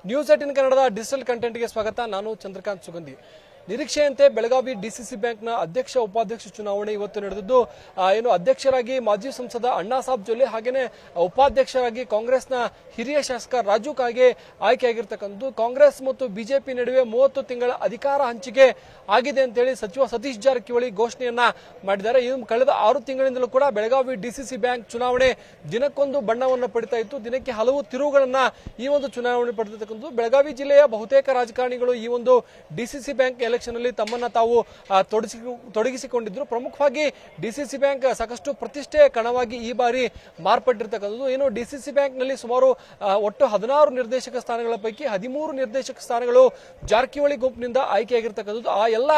News18 ಕನ್ನಡದ digital ಕಂಟೆಂಟ್ಗೆ ಸ್ವಾಗತ. ನಾನು ಚಂದ್ರಕಾಂತ್ ಸುಗಂಧಿ. ನಿರೀಕ್ಷೆಯಂತೆ ಬೆಳಗಾವಿ ಡಿಸಿಸಿ ಬ್ಯಾಂಕ್ನ ಅಧ್ಯಕ್ಷ ಉಪಾಧ್ಯಕ್ಷ ಚುನಾವಣೆ ಇವತ್ತು ನಡೆದಿದ್ದು, ಅಧ್ಯಕ್ಷರಾಗಿ ಮಾಜಿ ಸಂಸದ ಅಣ್ಣಾ ಸಾಬ್ ಜೊಲ್ಲೆ ಹಾಗೇನೆ ಉಪಾಧ್ಯಕ್ಷರಾಗಿ ಕಾಂಗ್ರೆಸ್ನ ಹಿರಿಯ ಶಾಸಕ ರಾಜು ಕಾಗೆ ಆಯ್ಕೆಯಾಗಿರ್ತಕ್ಕಂಥದ್ದು. ಕಾಂಗ್ರೆಸ್ ಮತ್ತು ಬಿಜೆಪಿ ನಡುವೆ 30 ತಿಂಗಳ ಅಧಿಕಾರ ಹಂಚಿಕೆ ಆಗಿದೆ ಅಂತೇಳಿ ಸಚಿವ ಸತೀಶ್ ಜಾರಕಿಹೊಳಿ ಘೋಷಣೆಯನ್ನ ಮಾಡಿದ್ದಾರೆ. ಕಳೆದ 6 ತಿಂಗಳಿಂದಲೂ ಕೂಡ ಬೆಳಗಾವಿ ಡಿಸಿಸಿ ಬ್ಯಾಂಕ್ ಚುನಾವಣೆ ದಿನಕ್ಕೊಂದು ಬಣ್ಣವನ್ನು ಪಡಿತಾ ಇತ್ತು. ದಿನಕ್ಕೆ ಹಲವು ತಿರುವುಗಳನ್ನ ಈ ಒಂದು ಚುನಾವಣೆ ಪಡೆದಿರ್ತಕ್ಕಂಥದ್ದು. ಬೆಳಗಾವಿ ಜಿಲ್ಲೆಯ ಬಹುತೇಕ ರಾಜಕಾರಣಿಗಳು ಈ ಒಂದು ಡಿಸಿಸಿ ಬ್ಯಾಂಕ್ ಎಲೆಕ್ಷನ್ ಅಲ್ಲಿ ತಮ್ಮನ್ನ ತಾವು ತೊಡಗಿಸಿಕೊಂಡಿದ್ರು. ಪ್ರಮುಖವಾಗಿ ಡಿಸಿಸಿ ಬ್ಯಾಂಕ್ ಸಾಕಷ್ಟು ಪ್ರತಿಷ್ಠೆಯ ಕಣವಾಗಿ ಈ ಬಾರಿ ಮಾರ್ಪಟ್ಟಿರ್ತಕ್ಕಂಥದ್ದು. ಡಿಸಿಸಿ ಬ್ಯಾಂಕ್ ನಲ್ಲಿ ಸುಮಾರು ಒಟ್ಟು 16 ನಿರ್ದೇಶಕ ಸ್ಥಾನಗಳ ಪೈಕಿ 13 ನಿರ್ದೇಶಕ ಸ್ಥಾನಗಳು ಜಾರಕಿಹೊಳಿ ಗುಂಪಿನಿಂದ ಆಯ್ಕೆಯಾಗಿರ್ತಕ್ಕಂಥದ್ದು. ಆ ಎಲ್ಲ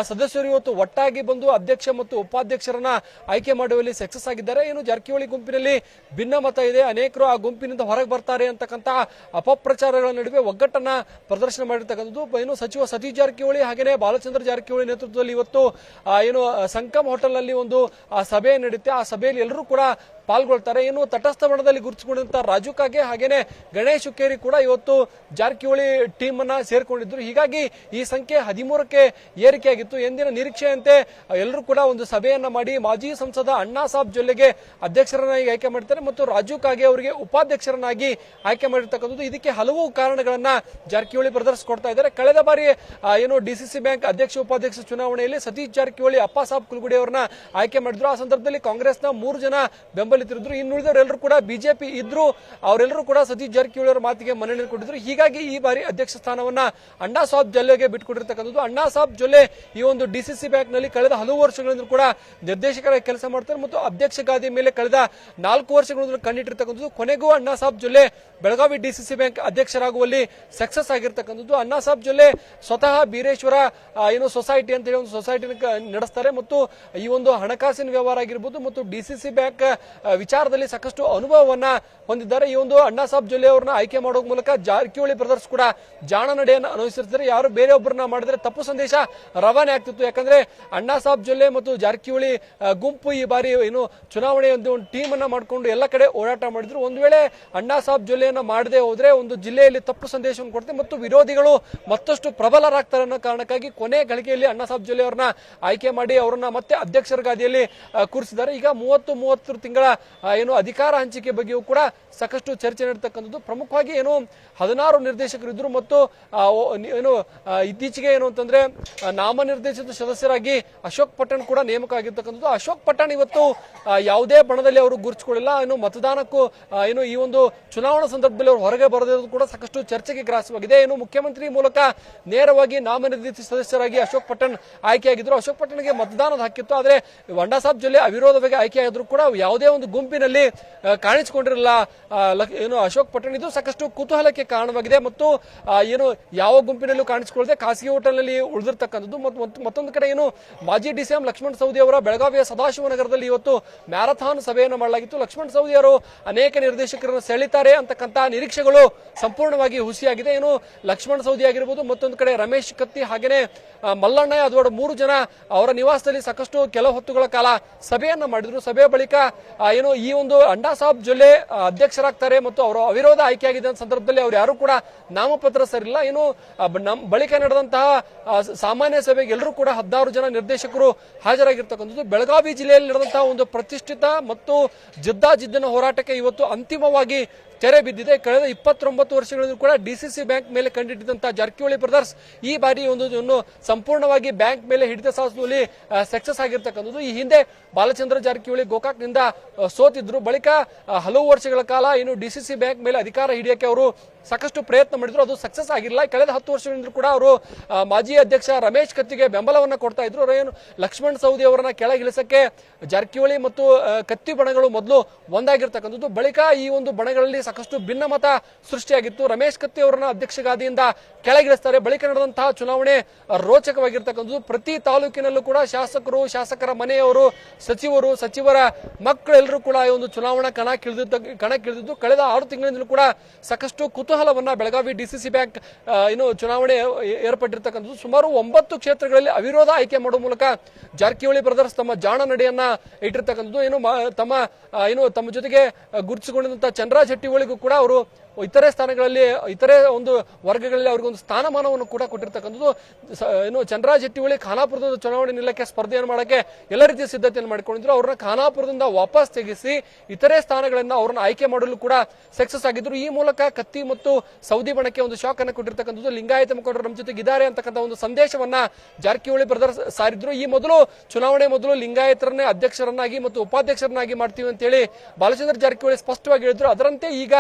ಸದಸ್ಯರು ಇವತ್ತು ಒಟ್ಟಾಗಿ ಬಂದು ಅಧ್ಯಕ್ಷ ಮತ್ತು ಉಪಾಧ್ಯಕ್ಷರನ್ನ ಆಯ್ಕೆ ಮಾಡುವಲ್ಲಿ ಸಕ್ಸಸ್ ಆಗಿದ್ದಾರೆ. ಜಾರಕಿಹೊಳಿ ಗುಂಪಿನಲ್ಲಿ ಭಿನ್ನಮತ ಇದೆ, ಅನೇಕರು ಆ ಗುಂಪಿನಿಂದ ಹೊರಗೆ ಬರ್ತಾರೆ ಅಂತಕ್ಕಂಥ ಅಪಪ್ರಚಾರಗಳ ನಡುವೆ ಒಗ್ಗಟ್ಟನ್ನ ಪ್ರದರ್ಶನ ಮಾಡಿರ್ತಕ್ಕಂಥದ್ದು. ಸಚಿವ ಸತೀಶ್ ಜಾರಕಿಹೊಳಿ ಹಾಗೇನೆ ಬಾಲಚಂದ್ರ ಜಾರಕಿಹೊಳಿ ನೇತೃತ್ವದಲ್ಲಿ ಇವತ್ತು ಸಂಕಮ್ ಹೋಟೆಲ್ ನಲ್ಲಿ ಒಂದು ಸಭೆ ನಡೆಯುತ್ತೆ. ಆ ಸಭೆಯಲ್ಲಿ ಎಲ್ಲರೂ ಕೂಡ ಪಾಲ್ಗೊಳ್ತಾರೆ. ತಟಸ್ಥ ಬಣದಲ್ಲಿ ಗುರುತಿಸಿಕೊಂಡಂತ ರಾಜು ಕಾಗೆ ಹಾಗೇನೆ ಗಣೇಶ್ ಹುಕ್ಕೇರಿ ಕೂಡ ಇವತ್ತು ಜಾರಕಿಹೊಳಿ ಟೀಮ್ ಅನ್ನ ಸೇರ್ಕೊಂಡಿದ್ರು. ಹೀಗಾಗಿ ಈ ಸಂಖ್ಯೆ 13ಕ್ಕೆ ಏರಿಕೆಯಾಗಿತ್ತು. ಎಂದಿನ ನಿರೀಕ್ಷೆಯಂತೆ ಎಲ್ಲರೂ ಕೂಡ ಒಂದು ಸಭೆಯನ್ನ ಮಾಡಿ ಮಾಜಿ ಸಂಸದ ಅಣ್ಣಾ ಸಾಬ್ ಜೊಲ್ಲೆಗೆ ಅಧ್ಯಕ್ಷರನ್ನಾಗಿ ಆಯ್ಕೆ ಮಾಡಿದ್ದಾರೆ ಮತ್ತು ರಾಜು ಕಾಗೆ ಅವರಿಗೆ ಉಪಾಧ್ಯಕ್ಷರನ್ನಾಗಿ ಆಯ್ಕೆ ಮಾಡಿರ್ತಕ್ಕಂಥದ್ದು. ಇದಕ್ಕೆ ಹಲವು ಕಾರಣಗಳನ್ನ ಜಾರಕಿಹೊಳಿ ಪ್ರದರ್ಶಿಸಿಕೊಡ್ತಾ ಇದ್ದಾರೆ. ಕಳೆದ ಬಾರಿ ಡಿಸಿಸಿ ಬ್ಯಾಂಕ್ ಅಧ್ಯಕ್ಷ ಉಪಾಧ್ಯಕ್ಷ ಚುನಾವಣೆಯಲ್ಲಿ ಸತೀಶ್ ಜಾರಕಿಹೊಳಿ ಅಪ್ಪ ಸಾಬ್ ಕುಲಗುಡಿ ಅವರನ್ನ ಆಯ್ಕೆ ಮಾಡಿದ್ರು. ಆ ಸಂದರ್ಭದಲ್ಲಿ ಕಾಂಗ್ರೆಸ್ನ 3 ಜನ ಬೆಂಬಲಿತರಿದ್ರು. ಇನ್ನುಳಿದವರೆಲ್ಲರೂ ಕೂಡ ಬಿಜೆಪಿ ಇದ್ರು. ಅವರೆಲ್ಲರೂ ಕೂಡ ಸತೀಶ್ ಜಾರಕಿಹೊಳಿ ಅವರ ಮಾತಿಗೆ ಮನ್ನಣೆ ಕೊಟ್ಟಿದ್ರು. ಹೀಗಾಗಿ ಈ ಬಾರಿ ಅಧ್ಯಕ್ಷ ಸ್ಥಾನವನ್ನ ಅಣ್ಣಾ ಸಾಬ್ ಜೊಲ್ಲೆಗೆ ಬಿಟ್ಟುಕೊಟ್ಟಿರ್ತಕ್ಕಂಥದ್ದು. ಅಣ್ಣಾ ಸಾಬ್ ಜೊಲ್ಲೆ ಈ ಒಂದು ಡಿಸಿಸಿ ಬ್ಯಾಂಕ್ ನಲ್ಲಿ ಕಳೆದ ಹಲವು ವರ್ಷಗಳಿಂದ ಕೂಡ ನಿರ್ದೇಶಕರಾಗಿ ಕೆಲಸ ಮಾಡ್ತಾರೆ ಮತ್ತು ಅಧ್ಯಕ್ಷ ಗಾದಿ ಮೇಲೆ ಕಳೆದ 4 ವರ್ಷಗಳಿಂದ ಕಣ್ಣಿಟ್ಟಿರ್ತಕ್ಕಂಥದ್ದು. ಕೊನೆಗೂ ಅಣ್ಣಾ ಸಾಬ್ ಜೊಲ್ಲೆ ಬೆಳಗಾವಿ ಡಿಸಿಸಿ ಬ್ಯಾಂಕ್ ಅಧ್ಯಕ್ಷರಾಗುವಲ್ಲಿ ಸಕ್ಸಸ್ ಆಗಿರ್ತಕ್ಕಂಥದ್ದು. ಅಣ್ಣಾ ಸಾಬ್ ಜೊಲ್ಲೆ ಸ್ವತಃ ಬೀರೇಶ್ವರ ಸೊಸೈಟಿ ಅಂತ ಹೇಳಿ ಒಂದು ಸೊಸೈಟಿ ನಡೆಸ್ತಾರೆ ಮತ್ತು ಈ ಒಂದು ಹಣಕಾಸಿನ ವ್ಯವಹಾರ ಆಗಿರ್ಬೋದು ಮತ್ತು ಡಿಸಿಸಿ ಬ್ಯಾಂಕ್ ವಿಚಾರದಲ್ಲಿ ಸಾಕಷ್ಟು ಅನುಭವವನ್ನ ಹೊಂದಿದ್ದಾರೆ. ಈ ಒಂದು ಅಣ್ಣಾ ಸಾಬ್ ಜೊಲ್ಲೆ ಅವರನ್ನ ಆಯ್ಕೆ ಮಾಡೋ ಮೂಲಕ ಜಾರಕಿಹೊಳಿ ಬ್ರದರ್ಸ್ ಕೂಡ ಜಾಣ ನಡೆಯನ್ನು ಅನುಸರಿಸಿದ್ದಾರೆ. ಯಾರು ಬೇರೆಯೊಬ್ಬರನ್ನ ಮಾಡಿದ್ರೆ ತಪ್ಪು ಸಂದೇಶ ರವಾನೆ ಆಗ್ತಿತ್ತು. ಯಾಕಂದ್ರೆ ಅಣ್ಣಾ ಸಾಬ್ ಜೊಲ್ಲೆ ಮತ್ತು ಜಾರಕಿಹೊಳಿ ಗುಂಪು ಈ ಬಾರಿ ಚುನಾವಣೆ ಒಂದು ಟೀಮ್ ಅನ್ನ ಮಾಡಿಕೊಂಡು ಎಲ್ಲ ಕಡೆ ಓಡಾಟ ಮಾಡಿದ್ರು. ಒಂದು ವೇಳೆ ಅಣ್ಣಾ ಸಾಬ್ ಜೊಲ್ಲೆಯನ್ನ ಮಾಡದೆ ಹೋದ್ರೆ ಒಂದು ಜಿಲ್ಲೆಯಲ್ಲಿ ತಪ್ಪು ಸಂದೇಶವನ್ನು ಕೊಡ್ತಾರೆ ಮತ್ತು ವಿರೋಧಿಗಳು ಮತ್ತಷ್ಟು ಪ್ರಬಲರಾಗ್ತಾರೆ ಅನ್ನೋ ಕಾರಣಕ್ಕಾಗಿ ಕೊನೆ ಗಳಿಗೆಯಲ್ಲಿ ಅಣ್ಣಾ ಸಾಬ್ ಜೊಲ್ಲೆ ಅವರನ್ನ ಆಯ್ಕೆ ಮಾಡಿ ಅವರನ್ನ ಮತ್ತೆ ಅಧ್ಯಕ್ಷರ ಗಾದಿಯಲ್ಲಿ ಕೂರಿಸಿದ್ದಾರೆ. ಈಗ 30 ತಿಂಗಳ ಅಧಿಕಾರ ಹಂಚಿಕೆ ಬಗ್ಗೆಯೂ ಕೂಡ ಸಾಕಷ್ಟು ಚರ್ಚೆ ನಡೆತಕ್ಕಂಥದ್ದು. ಪ್ರಮುಖವಾಗಿ 16 ನಿರ್ದೇಶಕರು ಇದ್ರು ಮತ್ತು ಇತ್ತೀಚೆಗೆ ಅಂತಂದ್ರೆ ನಾಮನಿರ್ದೇಶಿತ ಸದಸ್ಯರಾಗಿ ಅಶೋಕ್ ಪಟ್ಟಣ್ ಕೂಡ ನೇಮಕ ಆಗಿರ್ತಕ್ಕಂಥದ್ದು. ಅಶೋಕ್ ಪಟ್ಟಣ್ ಇವತ್ತು ಯಾವುದೇ ಬಣದಲ್ಲಿ ಅವರು ಗುರುತಿಸಿಕೊಳ್ಳಿಲ್ಲ. ಮತದಾನಕ್ಕೂ ಈ ಒಂದು ಚುನಾವಣಾ ಸಂದರ್ಭದಲ್ಲಿ ಅವರು ಹೊರಗೆ ಬರದಿರೋದು ಕೂಡ ಸಾಕಷ್ಟು ಚರ್ಚೆಗೆ ಗ್ರಾಸವಾಗಿದೆ. ಮುಖ್ಯಮಂತ್ರಿ ಮೂಲಕ ನೇರವಾಗಿ ನಾಮನಿರ್ದೇಶಿತ ಸದಸ್ಯರಾಗಿ ಅಶೋಕ್ ಪಟ್ಟಣ್ ಆಯ್ಕೆಯಾಗಿದ್ರು. ಅಶೋಕ್ ಪಟ್ಟಣ್ಗೆ ಮತದಾನದ ಹಕ್ಕಿತ್ತು. ಆದರೆ ಅಣ್ಣಾ ಸಾಬ್ ಜೊಲ್ಲೆ ಅವಿರೋಧವಾಗಿ ಆಯ್ಕೆಯಾದ್ರು ಕೂಡ ಯಾವುದೇ ಒಂದು ಗುಂಪಿನಲ್ಲಿ ಕಾಣಿಸಿಕೊಂಡಿರಲಿಲ್ಲ ಅಶೋಕ್ ಪಟ್ಟಣ್. ಇದು ಸಾಕಷ್ಟು ಕುತೂಹಲಕ್ಕೆ ಕಾರಣವಾಗಿದೆ ಮತ್ತು ಯಾವ ಗುಂಪಿನಲ್ಲೂ ಕಾಣಿಸಿಕೊಳ್ಳದೆ ಖಾಸಗಿ ಹೋಟೆಲ್ನಲ್ಲಿ ಉಳಿದಿರ್ತಕ್ಕಂಥದ್ದು. ಮತ್ತೊಂದು ಕಡೆ ಮಾಜಿ ಡಿಸಿಎಂ ಲಕ್ಷ್ಮಣ ಸವದಿ ಅವರ ಬೆಳಗಾವಿಯ ಸದಾಶಿವನಗರದಲ್ಲಿ ಇವತ್ತು ಮ್ಯಾರಥಾನ್ ಸಭೆಯನ್ನು ಮಾಡಲಾಗಿತ್ತು. ಲಕ್ಷ್ಮಣ ಸವದಿ ಅವರು ಅನೇಕ ನಿರ್ದೇಶಕರನ್ನು ಸೆಳಿತಾರೆ ಅಂತಕ್ಕಂಥ ನಿರೀಕ್ಷೆಗಳು ಸಂಪೂರ್ಣವಾಗಿ ಹುಸಿಯಾಗಿದೆ. ಲಕ್ಷ್ಮಣ ಸವದಿ ಆಗಿರ್ಬೋದು, ಮತ್ತೊಂದು ಕಡೆ ರಮೇಶ್ ಕತ್ತಿ ಹಾಗೇನೆ ಮಲ್ಲಣ್ಣ ಯಾದವಾಡ 3 ಜನ ಅವರ ನಿವಾಸದಲ್ಲಿ ಸಾಕಷ್ಟು ಕೆಲ ಹೊತ್ತುಗಳ ಕಾಲ ಸಭೆಯನ್ನ ಮಾಡಿದ್ರು. ಸಭೆಯ ಬಳಿಕ ಈ ಒಂದು ಅಣ್ಣಾ ಸಾಬ್ ಜೊಲ್ಲೆ ಅಧ್ಯಕ್ಷರಾಗ್ತಾರೆ ಮತ್ತು ಅವರು ಅವಿರೋಧ ಆಯ್ಕೆಯಾಗಿದ್ದ ಸಂದರ್ಭದಲ್ಲಿ ಅವರು ಯಾರು ಕೂಡ ನಾಮಪತ್ರ ಸರಿಲ್ಲ. ಬಳಿಕ ನಡೆದಂತಹ ಸಾಮಾನ್ಯ ಸಭೆಗೆ ಎಲ್ಲರೂ ಕೂಡ 16 ಜನ ನಿರ್ದೇಶಕರು ಹಾಜರಾಗಿರ್ತಕ್ಕಂಥದ್ದು. ಬೆಳಗಾವಿ ಜಿಲ್ಲೆಯಲ್ಲಿ ನಡೆದಂತಹ ಒಂದು ಪ್ರತಿಷ್ಠಿತ ಮತ್ತು ಜಿದ್ದಾಜಿದ್ದಿನ ಹೋರಾಟಕ್ಕೆ ಇವತ್ತು ಅಂತಿಮವಾಗಿ ತೆರೆ ಬಿದ್ದಿದೆ. ಕಳೆದ 29 ವರ್ಷಗಳಿಂದ ಕೂಡ ಡಿಸಿಸಿ ಬ್ಯಾಂಕ್ ಮೇಲೆ ಕಂಡಿಟ್ಟಿದ್ದಂತಹ ಜಾರಕಿಹೊಳಿ ಬ್ರದರ್ಸ್ ಈ ಬಾರಿ ಸಂಪೂರ್ಣವಾಗಿ ಬ್ಯಾಂಕ್ ಮೇಲೆ ಹಿಡಿತ ಸಾಧಿಸುವಲ್ಲಿ ಸಕ್ಸಸ್ ಆಗಿರ್ತಕ್ಕಂಥದ್ದು. ಈ ಹಿಂದೆ ಬಾಲಚಂದ್ರ ಜಾರಕಿಹೊಳಿ ಗೋಕಾಕ್ನಿಂದ ಸೋತಿದ್ರು. ಬಳಿಕ ಹಲವು ವರ್ಷಗಳ ಕಾಲ ಡಿಸಿಸಿ ಬ್ಯಾಂಕ್ ಮೇಲೆ ಅಧಿಕಾರ ಹಿಡಿಯಕ್ಕೆ ಅವರು ಸಾಕಷ್ಟು ಪ್ರಯತ್ನ ಮಾಡಿದ್ರು. ಅದು ಸಕ್ಸಸ್ ಆಗಿಲ್ಲ. ಕಳೆದ 10 ವರ್ಷಗಳಿಂದ ಕೂಡ ಅವರು ಮಾಜಿ ಅಧ್ಯಕ್ಷ ರಮೇಶ್ ಕತ್ತಿಗೆ ಬೆಂಬಲವನ್ನ ಕೊಡ್ತಾ ಇದ್ರು. ಲಕ್ಷ್ಮಣ್ ಸವದಿ ಅವರನ್ನ ಕೆಳಗಿಳಿಸಕ್ಕೆ ಜಾರಕಿಹೊಳಿ ಮತ್ತು ಕತ್ತಿ ಬಣಗಳು ಮೊದಲು ಒಂದಾಗಿರ್ತಕ್ಕಂಥದ್ದು. ಬಳಿಕ ಈ ಒಂದು ಬಣಗಳಲ್ಲಿ ಸಾಕಷ್ಟು ಭಿನ್ನಮತ ಸೃಷ್ಟಿಯಾಗಿತ್ತು. ರಮೇಶ್ ಕತ್ತಿ ಅವರನ್ನ ಅಧ್ಯಕ್ಷ ಗಾದಿಯಿಂದ ಕೆಳಗಿಳಿಸ್ತಾರೆ. ಬಳಿಕ ನಡೆದಂತಹ ಚುನಾವಣೆ ರೋಚಕವಾಗಿರ್ತಕ್ಕಂಥದ್ದು. ಪ್ರತಿ ತಾಲೂಕಿನಲ್ಲೂ ಕೂಡ ಶಾಸಕರು, ಶಾಸಕರ ಮನೆಯವರು, ಸಚಿವರ ಮಕ್ಕಳೆಲ್ಲರೂ ಕೂಡ ಈ ಒಂದು ಚುನಾವಣಾ ಕಣಕ್ಕಿಳಿದಿದ್ದು ಕಳೆದ 6 ತಿಂಗಳಿಂದಲೂ ಕೂಡ ಸಾಕಷ್ಟು ಕುತೂಹಲವನ್ನ ಬೆಳಗಾವಿ ಡಿಸಿಸಿ ಬ್ಯಾಂಕ್ ಚುನಾವಣೆ ಏರ್ಪಟ್ಟಿರ್ತಕ್ಕಂಥದ್ದು. ಸುಮಾರು 9 ಕ್ಷೇತ್ರಗಳಲ್ಲಿ ಅವಿರೋಧ ಆಯ್ಕೆ ಮಾಡುವ ಮೂಲಕ ಜಾರಕಿಹೊಳಿ ಬ್ರದರ್ಸ್ ತಮ್ಮ ಜಾಣ ನಡೆಯನ್ನ ಇಟ್ಟಿರ್ತಕ್ಕಂಥದ್ದು. ತಮ್ಮ ಜೊತೆಗೆ ಗುರುತಿಸಿಕೊಂಡಿದ್ದಂತಹ ಚಂದ್ರರಾಜ್ ಹಟ್ಟಿಗಳಿಗೂ ಕೂಡ ಅವರು ಇತರೆ ಸ್ಥಾನಗಳಲ್ಲಿ ಇತರೆ ಒಂದು ವರ್ಗಗಳಲ್ಲಿ ಅವ್ರಿಗೊಂದು ಸ್ಥಾನಮಾನವನ್ನು ಕೂಡ ಕೊಟ್ಟಿರ್ತಕ್ಕಂಥದ್ದು. ಏನು ಚಂದ್ರರಾಜ್ ಜಾರಕಿಹೊಳಿ ಖಾನಾಪುರದಿಂದ ಚುನಾವಣೆ ನಿಲ್ಲಕ್ಕೆ ಸ್ಪರ್ಧೆಯನ್ನು ಮಾಡಕ್ಕೆ ಎಲ್ಲ ರೀತಿಯ ಸಿದ್ಧತೆಯನ್ನು ಮಾಡಿಕೊಂಡಿದ್ರು. ಅವ್ರನ್ನ ಖಾನಾಪುರದಿಂದ ವಾಪಸ್ ತೆಗೆಸಿ ಇತರೆ ಸ್ಥಾನಗಳನ್ನ ಅವ್ರನ್ನ ಆಯ್ಕೆ ಮಾಡಲು ಕೂಡ ಸಕ್ಸಸ್ ಆಗಿದ್ರು. ಈ ಮೂಲಕ ಕತ್ತಿ ಮತ್ತು ಸೌದಿ ಬಣಕ್ಕೆ ಒಂದು ಶಾಕ್ ಅನ್ನು ಕೊಟ್ಟಿರ್ತಕ್ಕಂಥದ್ದು. ಲಿಂಗಾಯತ ಮುಖಂಡರು ನಮ್ಮ ಜೊತೆಗೆ ಇದ್ದಾರೆ ಅಂತಕ್ಕಂಥ ಒಂದು ಸಂದೇಶವನ್ನ ಜಾರಕಿಹೊಳಿ ಬ್ರದರ್ಸ್ ಸಾರಿದ್ರು. ಈ ಚುನಾವಣೆ ಮೊದಲು ಲಿಂಗಾಯತರನ್ನೇ ಅಧ್ಯಕ್ಷರನ್ನಾಗಿ ಮತ್ತು ಉಪಾಧ್ಯಕ್ಷರನ್ನಾಗಿ ಮಾಡ್ತೀವಿ ಅಂತ ಹೇಳಿ ಬಾಲಚಂದ್ರ ಜಾರಕಿಹೊಳಿ ಸ್ಪಷ್ಟವಾಗಿ ಹೇಳಿದ್ರು. ಅದರಂತೆ ಈಗ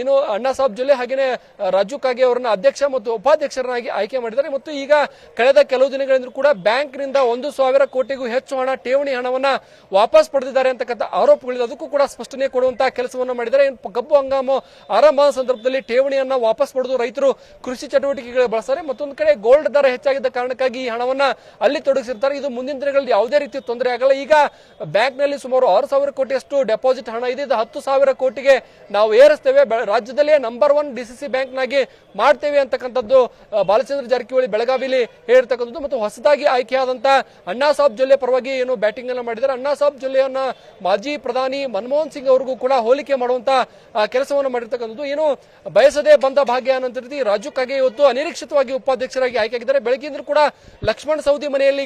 ಏನು ಅಣ್ಣಾ ಸಾಹೇಬ್ ಜೊಲ್ಲೆ ಹಾಗೇನೆ ರಾಜು ಕಾಗೆ ಅವರನ್ನ ಅಧ್ಯಕ್ಷ ಮತ್ತು ಉಪಾಧ್ಯಕ್ಷರನ್ನಾಗಿ ಆಯ್ಕೆ ಮಾಡಿದ್ದಾರೆ. ಮತ್ತು ಈಗ ಕಳೆದ ಕೆಲವು ದಿನಗಳಿಂದ ಕೂಡ ಬ್ಯಾಂಕ್ನಿಂದ 1,000 ಕೋಟಿಗೂ ಹೆಚ್ಚು ಹಣ ಠೇವಣಿ ಹಣವನ್ನ ವಾಪಸ್ ಪಡೆದಿದ್ದಾರೆ ಅಂತಕ್ಕಂಥ ಆರೋಪಗಳಿದೆ. ಅದಕ್ಕೂ ಕೂಡ ಸ್ಪಷ್ಟನೆ ಕೊಡುವಂತಹ ಕೆಲಸವನ್ನ ಮಾಡಿದ್ದಾರೆ. ಕಬ್ಬು ಹಂಗಾಮು ಆರಂಭ ಸಂದರ್ಭದಲ್ಲಿ ಠೇವಣಿಯನ್ನ ವಾಪಸ್ ಪಡೆದು ರೈತರು ಕೃಷಿ ಚಟುವಟಿಕೆಗಳು ಬಳಸ್ತಾರೆ. ಮತ್ತೊಂದು ಕಡೆ ಗೋಲ್ಡ್ ದರ ಹೆಚ್ಚಾಗಿದ್ದ ಕಾರಣಕ್ಕಾಗಿ ಈ ಹಣವನ್ನ ಅಲ್ಲಿ ತೊಡಗಿಸಿರ್ತಾರೆ. ಇದು ಮುಂದಿನ ದಿನಗಳಲ್ಲಿ ಯಾವುದೇ ರೀತಿ ತೊಂದರೆ ಆಗಲ್ಲ. ಈಗ ಬ್ಯಾಂಕ್ ನಲ್ಲಿ ಸುಮಾರು 6,000 ಕೋಟಿಯಷ್ಟು ಡೆಪಾಸಿಟ್ ಹಣ ಇದೆ. ಇದು 10,000 ಕೋಟಿಗೆ ನಾವು ಏರಿಸ್ತೇವೆ, ರಾಜ್ಯದಲ್ಲೇ ನಂಬರ್ 1 ಡಿಸಿಸಿ ಬ್ಯಾಂಕ್ ನಾಗಿ ಮಾಡ್ತೇವೆ ಅಂತಕ್ಕಂಥದ್ದು ಬಾಲಚಂದ್ರ ಜಾರಕಿಹೊಳಿ ಬೆಳಗಾವಿಲಿ ಹೇಳಿರ್ತಕ್ಕಂಥದ್ದು. ಮತ್ತು ಹೊಸದಾಗಿ ಆಯ್ಕೆಯಾದಂತಹ ಅಣ್ಣಾ ಸಾಹೇಬ್ ಜೊಲ್ಲೆ ಪರವಾಗಿ ಏನು ಬ್ಯಾಟಿಂಗ್ ಅನ್ನ ಮಾಡಿದ್ದಾರೆ. ಅಣ್ಣಾ ಸಾಹೇಬ್ ಜೊಲ್ಲೆಯನ್ನ ಮಾಜಿ ಪ್ರಧಾನಿ ಮನಮೋಹನ್ ಸಿಂಗ್ ಅವರಿಗೂ ಕೂಡ ಹೋಲಿಕೆ ಮಾಡುವಂತ ಕೆಲಸವನ್ನು ಮಾಡಿರ್ತಕ್ಕಂಥದ್ದು. ಏನು ಬಯಸದೇ ಬಂದ ಭಾಗ್ಯ ಅನ್ನೋ ರೀತಿ ರಾಜು ಕಾಗೆ ಇವತ್ತು ಅನಿರೀಕ್ಷಿತವಾಗಿ ಉಪಾಧ್ಯಕ್ಷರಾಗಿ ಆಯ್ಕೆಯಾಗಿದ್ದಾರೆ. ಬೆಳಗ್ಗೆಯಿಂದ ಕೂಡ ಲಕ್ಷ್ಮಣ್ ಸವದಿ ಮನೆಯಲ್ಲಿ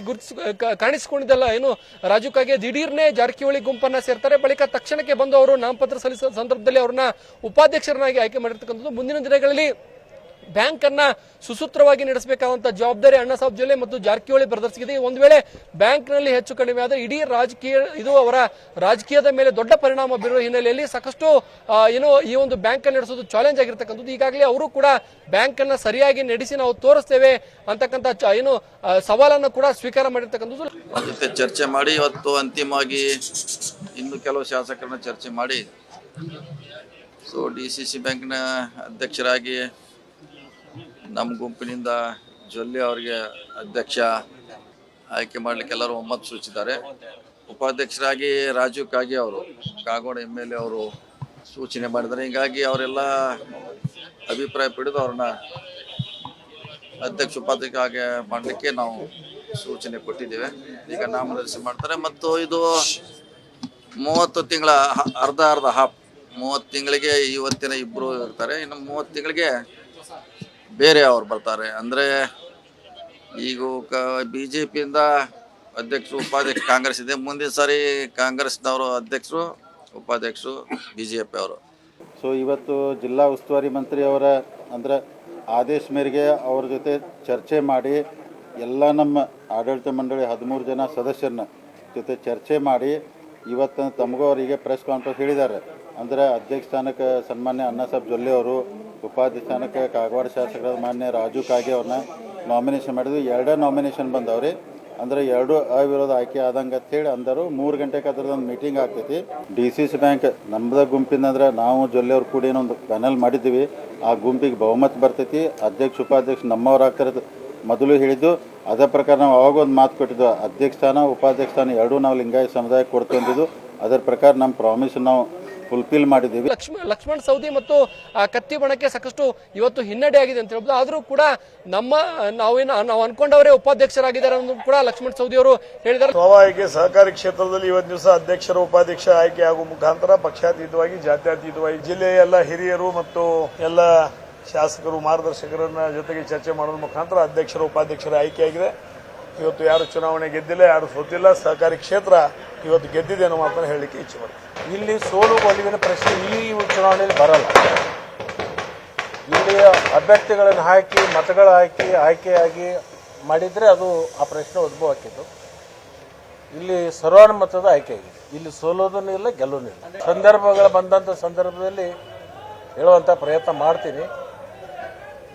ಕಾಣಿಸಿಕೊಂಡಿದ್ದಲ್ಲ ಏನು ರಾಜು ಕಾಗೆ ದಿಢೀರ್ನೆ ಜಾರಕಿಹೊಳಿ ಗುಂಪನ್ನ ಸೇರ್ತಾರೆ. ಬಳಿಕ ತಕ್ಷಣಕ್ಕೆ ಬಂದು ಅವರು ನಾಮಪತ್ರ ಸಲ್ಲಿಸಿದ ಸಂದರ್ಭದಲ್ಲಿ ಅವರನ್ನ ಉಪಾಧ್ಯಕ್ಷರನ್ನಾಗಿ ಆಯ್ಕೆ ಮಾಡಿರ್ತಕ್ಕಂಥದ್ದು. ಮುಂದಿನ ದಿನಗಳಲ್ಲಿ ಬ್ಯಾಂಕ್ ಅನ್ನ ಸುಸೂತ್ರವಾಗಿ ನಡೆಸಬೇಕಾದಂತಹ ಜವಾಬ್ದಾರಿ ಅಣ್ಣಾ ಸಾಹೇಬ್ ಜೊಲ್ಲೆ ಮತ್ತು ಜಾರಕಿಹೊಳಿ ಬ್ರದರ್ಸ್ ಇದೆ. ಒಂದು ವೇಳೆ ಬ್ಯಾಂಕ್ ನಲ್ಲಿ ಹೆಚ್ಚು ಕಡಿಮೆ ಆದರೆ ಇಡೀ ಇದು ಅವರ ರಾಜಕೀಯದ ಮೇಲೆ ದೊಡ್ಡ ಪರಿಣಾಮ ಬೀರುವ ಹಿನ್ನೆಲೆಯಲ್ಲಿ ಸಾಕಷ್ಟು ಏನು ಈ ಒಂದು ಬ್ಯಾಂಕ್ ಅನ್ನು ನಡೆಸೋದು ಚಾಲೆಂಜ್ ಆಗಿರ್ತಕ್ಕಂಥದ್ದು. ಈಗಾಗಲೇ ಅವರು ಕೂಡ ಬ್ಯಾಂಕ್ ಅನ್ನ ಸರಿಯಾಗಿ ನಡೆಸಿ ನಾವು ತೋರಿಸ್ತೇವೆ ಅಂತಕ್ಕಂಥ ಏನು ಸವಾಲನ್ನು ಕೂಡ ಸ್ವೀಕಾರ ಮಾಡಿರ್ತಕ್ಕಂಥದ್ದು. ಜೊತೆ ಚರ್ಚೆ ಮಾಡಿ ಇವತ್ತು ಅಂತಿಮವಾಗಿ ಇನ್ನು ಕೆಲವು ಶಾಸಕರನ್ನ ಚರ್ಚೆ ಮಾಡಿ ಡಿಸಿಸಿ ಬ್ಯಾಂಕ್ನ ಅಧ್ಯಕ್ಷರಾಗಿ ನಮ್ಮ ಗುಂಪಿನಿಂದ ಜೊಲ್ಲೆ ಅವರಿಗೆ ಅಧ್ಯಕ್ಷ ಆಯ್ಕೆ ಮಾಡಲಿಕ್ಕೆ ಎಲ್ಲರೂ ಒಮ್ಮತ ಸೂಚಿಸಿದ್ದಾರೆ. ಉಪಾಧ್ಯಕ್ಷರಾಗಿ ರಾಜು ಕಾಗೆ ಅವರು ಕಾಗೋಡು MLA ಅವರು ಸೂಚನೆ ಮಾಡಿದ್ದಾರೆ. ಹೀಗಾಗಿ ಅವರೆಲ್ಲ ಅಭಿಪ್ರಾಯ ಪಡೆದು ಅವ್ರನ್ನ ಅಧ್ಯಕ್ಷ ಉಪಾಧ್ಯಕ್ಷ ಹಾಗೆ ಮಾಡಲಿಕ್ಕೆ ನಾವು ಸೂಚನೆ ಕೊಟ್ಟಿದ್ದೇವೆ. ಈಗ ನಾಮನಿರ್ದೇಶನ ಮಾಡ್ತಾರೆ. ಮತ್ತು ಇದು 30 ತಿಂಗಳ ಅರ್ಧ ಹಾಫ್ 30 ತಿಂಗಳಿಗೆ ಇವತ್ತಿನ ಇಬ್ಬರು ಇರ್ತಾರೆ. ಇನ್ನು 30 ತಿಂಗಳಿಗೆ ಬೇರೆ ಅವ್ರು ಬರ್ತಾರೆ. ಅಂದರೆ ಈಗ BJPಯಿಂದ ಅಧ್ಯಕ್ಷರು ಉಪಾಧ್ಯಕ್ಷ ಕಾಂಗ್ರೆಸ್ ಇದೆ. ಮುಂದಿನ ಸಾರಿ ಕಾಂಗ್ರೆಸ್ನವರು ಅಧ್ಯಕ್ಷರು ಉಪಾಧ್ಯಕ್ಷರು BJP ಅವರು. ಇವತ್ತು ಜಿಲ್ಲಾ ಉಸ್ತುವಾರಿ ಮಂತ್ರಿ ಅವರ ಅಂದರೆ ಆದೇಶ ಮೇರೆಗೆ ಅವ್ರ ಜೊತೆ ಚರ್ಚೆ ಮಾಡಿ ಎಲ್ಲ ನಮ್ಮ ಆಡಳಿತ ಮಂಡಳಿ 13 ಜನ ಸದಸ್ಯರನ್ನ ಜೊತೆ ಚರ್ಚೆ ಮಾಡಿ ಇವತ್ತು ತಮಗೂ ಅವರಿಗೆ ಪ್ರೆಸ್ ಕಾನ್ಫರೆನ್ಸ್ ಹೇಳಿದ್ದಾರೆ. ಅಂದರೆ ಅಧ್ಯಕ್ಷ ಸ್ಥಾನಕ್ಕೆ ಸನ್ಮಾನ್ಯ ಅಣ್ಣಾ ಸಾಹೇಬ್ ಜೊಲ್ಲೆ ಅವರು, ಉಪಾಧ್ಯಕ್ಷ ಸ್ಥಾನಕ್ಕೆ ಕಾಗವಾಡ ಶಾಸಕರ ಮಾನ್ಯ ರಾಜು ಕಾಗೆ ಅವ್ರನ್ನ ನಾಮಿನೇಷನ್ ಮಾಡಿದ್ವಿ. 2 ನಾಮಿನೇಷನ್ ಬಂದವ್ರಿ. ಅಂದರೆ 2 ಅವಿರೋಧ ಆಯ್ಕೆ ಆದಂಗೆ ಅಂತ ಹೇಳಿ ಅಂದರು. 3 ಗಂಟೆಗೆ ಅದ್ರದ್ದೊಂದು ಮೀಟಿಂಗ್ ಆಗ್ತೈತಿ. DCC ಬ್ಯಾಂಕ್ ನಮ್ಮದ ಗುಂಪಿನ ಅಂದ್ರೆ ನಾವು ಜೊಲ್ಲೆ ಅವ್ರು ಕೂಡ ಏನೊಂದು ಪ್ಯಾನಲ್ ಮಾಡಿದ್ದೀವಿ. ಆ ಗುಂಪಿಗೆ ಬಹುಮತ ಬರ್ತೈತಿ. ಅಧ್ಯಕ್ಷ ಉಪಾಧ್ಯಕ್ಷ ನಮ್ಮವ್ರು ಆಗ್ತಾರೆ ಮೊದಲು ಹೇಳಿದ್ದು. ಅದೇ ಪ್ರಕಾರ ನಾವು ಅವಾಗ ಒಂದು ಮಾತು ಕೊಟ್ಟಿದ್ದು, ಅಧ್ಯಕ್ಷ ಸ್ಥಾನ ಉಪಾಧ್ಯಕ್ಷ ಸ್ಥಾನ 2 ನಾವು ಲಿಂಗಾಯತ ಸಮುದಾಯಕ್ಕೆ ಕೊಡ್ತೀವಿ ಅಂದಿದ್ದು. ಅದರ ಪ್ರಕಾರ ನಮ್ಮ ಪ್ರಾಮಿಸ್ ನಾವು ಫುಲ್ಫಿಲ್ ಮಾಡಿದ್ದೀವಿ. ಲಕ್ಷ್ಮಣ್ ಸವದಿ ಮತ್ತು ಕತ್ತಿ ಬಣಕ್ಕೆ ಸಾಕಷ್ಟು ಇವತ್ತು ಹಿನ್ನಡೆ ಆಗಿದೆ ಅಂತ ಹೇಳ್ಬೋದು. ಆದರೂ ಕೂಡ ನಾವು ಅನ್ಕೊಂಡವರೇ ಉಪಾಧ್ಯಕ್ಷರಾಗಿದ್ದಾರೆ ಅನ್ನೋದು ಕೂಡ ಲಕ್ಷ್ಮಣ್ ಸವದಿ ಅವರು ಹೇಳಿದ್ದಾರೆ. ಸ್ವಾಭಾವಿಕ ಸಹಕಾರಿ ಕ್ಷೇತ್ರದಲ್ಲಿ ಇವತ್ತು ದಿವಸ ಅಧ್ಯಕ್ಷರು ಉಪಾಧ್ಯಕ್ಷ ಆಯ್ಕೆ ಆಗುವ ಮುಖಾಂತರ ಪಕ್ಷಾತೀತವಾಗಿ ಜಾತ್ಯತೀತವಾಗಿ ಜಿಲ್ಲೆಯ ಎಲ್ಲ ಹಿರಿಯರು ಮತ್ತು ಎಲ್ಲ ಶಾಸಕರು ಮಾರ್ಗದರ್ಶಕರನ್ನ ಜೊತೆಗೆ ಚರ್ಚೆ ಮಾಡೋದ್ರ ಮುಖಾಂತರ ಅಧ್ಯಕ್ಷರು ಉಪಾಧ್ಯಕ್ಷರ ಆಯ್ಕೆಯಾಗಿದೆ. ಇವತ್ತು ಯಾರು ಚುನಾವಣೆ ಗೆದ್ದಿಲ್ಲ, ಯಾರು ಸೋತಿಲ್ಲ. ಸಹಕಾರಿ ಕ್ಷೇತ್ರ ಇವತ್ತು ಗೆದ್ದಿದೆ ಅನ್ನೋ ಮಾತನ್ನು ಹೇಳಲಿಕ್ಕೆ ಇಚ್ಛೆ ಮಾಡ್ತೀನಿ. ಇಲ್ಲಿ ಸೋಲು ಗೆಲುವಿನ ಪ್ರಶ್ನೆ ಈ ಚುನಾವಣೆಯಲ್ಲಿ ಬರಲ್ಲ. ಇಲ್ಲಿ ಅಭ್ಯರ್ಥಿಗಳನ್ನು ಹಾಕಿ ಮತಗಳು ಹಾಕಿ ಆಯ್ಕೆಯಾಗಿ ಮಾಡಿದರೆ ಅದು ಆ ಪ್ರಶ್ನೆ ಉದ್ಭವ ಆಗ್ತಿತ್ತು. ಇಲ್ಲಿ ಸರ್ವಾನುಮತದ ಆಯ್ಕೆಯಾಗಿದೆ. ಇಲ್ಲಿ ಸೋಲೋದೂ ಇಲ್ಲ, ಗೆಲ್ಲೋದೂ ಇಲ್ಲ. ಸಂದರ್ಭಗಳು ಬಂದಂಥ ಸಂದರ್ಭದಲ್ಲಿ ಹೇಳುವಂಥ ಪ್ರಯತ್ನ ಮಾಡ್ತೀನಿ.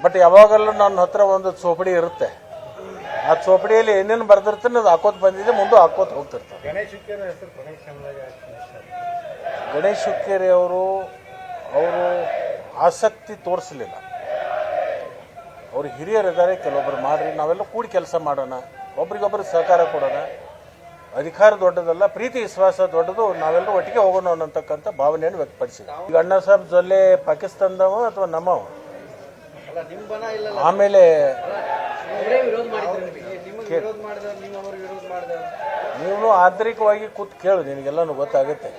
ಬಟ್ ಯಾವಾಗಲೂ ನನ್ನ ಹತ್ರ ಒಂದು ಚೋಪಡಿ ಇರುತ್ತೆ. ಆ ಚೋಪಡಿಯಲ್ಲಿ ಏನೇನು ಬರ್ದಿರ್ತಾನೆ ಅದು ಹಾಕೋತ್ ಬಂದಿದೆ, ಮುಂದೆ ಹಾಕೋತ್ ಹೋಗ್ತಿರ್ತಾರೆ. ಗಣೇಶ್ ಹುಕ್ಕೇರಿ ಅವರು ಆಸಕ್ತಿ ತೋರಿಸಲಿಲ್ಲ. ಅವರು ಹಿರಿಯರಿದ್ದಾರೆ, ಕೆಲವೊಬ್ಬರು ಮಾಡ್ರಿ, ನಾವೆಲ್ಲ ಕೂಡಿ ಕೆಲಸ ಮಾಡೋಣ, ಒಬ್ರಿಗೊಬ್ಬರು ಸಹಕಾರ ಕೊಡೋಣ. ಅಧಿಕಾರ ದೊಡ್ಡದಲ್ಲ, ಪ್ರೀತಿ ವಿಶ್ವಾಸ ದೊಡ್ಡದು, ನಾವೆಲ್ಲರೂ ಒಟ್ಟಿಗೆ ಹೋಗೋಣ ಅನ್ನತಕ್ಕಂಥ ಭಾವನೆಯನ್ನು ವ್ಯಕ್ತಪಡಿಸಿದೆ. ಈಗ ಅಣ್ಣಾ ಸಾಹೇಬ್ ಜೊಲ್ಲೆ ಪಾಕಿಸ್ತಾನದವ ಅಥವಾ ನಮ್ಮವ? ಆಮೇಲೆ ನೀವು ಆಂತರಿಕವಾಗಿ ಕೂತ್ ಕೇಳು, ನಿನಗೆಲ್ಲನೂ ಗೊತ್ತಾಗುತ್ತೆ.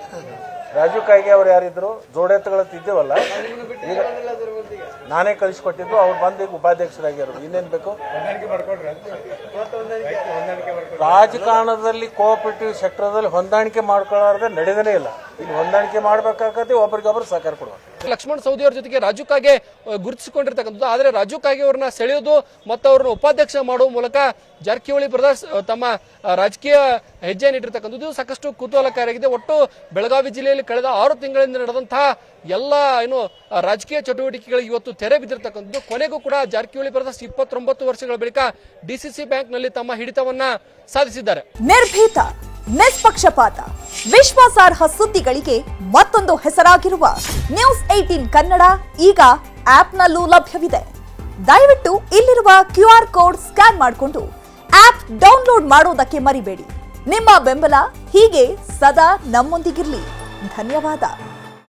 ರಾಜು ಕಾಗೆ ಅವ್ರು ಯಾರಿದ್ರು ಜೋಡೆತ್ತುಗಳತ್ತು ಇದ್ದೇವಲ್ಲ, ಈಗ ನಾನೇ ಕಳಿಸ್ಕೊಟ್ಟಿದ್ದು, ಅವ್ರು ಬಂದು ಈಗ ಉಪಾಧ್ಯಕ್ಷರಾಗ್ಯಾರು. ಇನ್ನೇನು ಬೇಕು? ರಾಜಕಾರಣದಲ್ಲಿ ಕೋಆಪರೇಟಿವ್ ಸೆಕ್ಟರ್ದಲ್ಲಿ ಹೊಂದಾಣಿಕೆ ಮಾಡ್ಕೊಳ್ಳಾರ್ದೆ ನಡೆದೇ ಇಲ್ಲ. ಇಲ್ಲಿ ಹೊಂದಾಣಿಕೆ ಮಾಡ್ಬೇಕಾಗತ್ತೆ, ಒಬ್ರಿಗೊಬ್ರು ಸಹಕಾರ ಕೊಡಬೇಕು. ಲಕ್ಷ್ಮಣ್ ಸವದಿ ಅವ್ರ ಜೊತೆಗೆ ರಾಜು ಕಾಗೆ ಗುರುತಿಸಿಕೊಂಡಿರ್ತಕ್ಕಂಥದ್ದು. ಆದರೆ ರಾಜು ಕಾಗೆ ಅವ್ರನ್ನ ಸೆಳೆಯೋದು ಮತ್ತು ಅವ್ರನ್ನ ಉಪಾಧ್ಯಕ್ಷ ಮಾಡುವ ಮೂಲಕ ಜಾರಕಿಹೊಳಿ ಬ್ರದರ್ಸ್ ತಮ್ಮ ರಾಜಕೀಯ ಹೆಜ್ಜೆ ನೀಡಿರ್ತಕ್ಕಂಥದ್ದು ಸಾಕಷ್ಟು ಕುತೂಹಲಕಾರಿಯಾಗಿದೆ. ಒಟ್ಟು ಬೆಳಗಾವಿ ಜಿಲ್ಲೆಯಲ್ಲಿ ಕಳೆದ 6 ತಿಂಗಳಿಂದ ನಡೆದಂತಹ ಎಲ್ಲ ರಾಜಕೀಯ ಚಟುವಟಿಕೆಗಳಿಗೆ ಇವತ್ತು ತೆರೆ ಬಿದ್ದಿರ್ತಕ್ಕಂಥದ್ದು. ಕೊನೆಗೂ ಕೂಡ ಜಾರಕಿಹೊಳಿ ಬ್ರದರ್ಸ್ 29 ವರ್ಷಗಳ ಬಳಿಕ ಡಿಸಿಸಿ ಬ್ಯಾಂಕ್ನಲ್ಲಿ ತಮ್ಮ ಹಿಡಿತವನ್ನ ಸಾಧಿಸಿದ್ದಾರೆ. ನಿರ್ಭೀತ, ನಿಷ್ಪಕ್ಷಪಾತ, ವಿಶ್ವಾಸಾರ್ಹ ಸುದ್ದಿಗಳಿಗೆ ಮತ್ತೊಂದು ಹೆಸರಾಗಿರುವ ನ್ಯೂಸ್ 18 ಕನ್ನಡ ಈಗ ಆಪ್ನಲ್ಲೂ ಲಭ್ಯವಿದೆ. ದಯವಿಟ್ಟು ಇಲ್ಲಿರುವ QR ಕೋಡ್ ಸ್ಕ್ಯಾನ್ ಮಾಡಿಕೊಂಡು ಆಪ್ ಡೌನ್ಲೋಡ್ ಮಾಡೋದಕ್ಕೆ ಮರಿಬೇಡಿ. ನಿಮ್ಮ ಬೆಂಬಲ ಹೀಗೆ ಸದಾ ನಮ್ಮೊಂದಿಗಿರಲಿ. ಧನ್ಯವಾದ.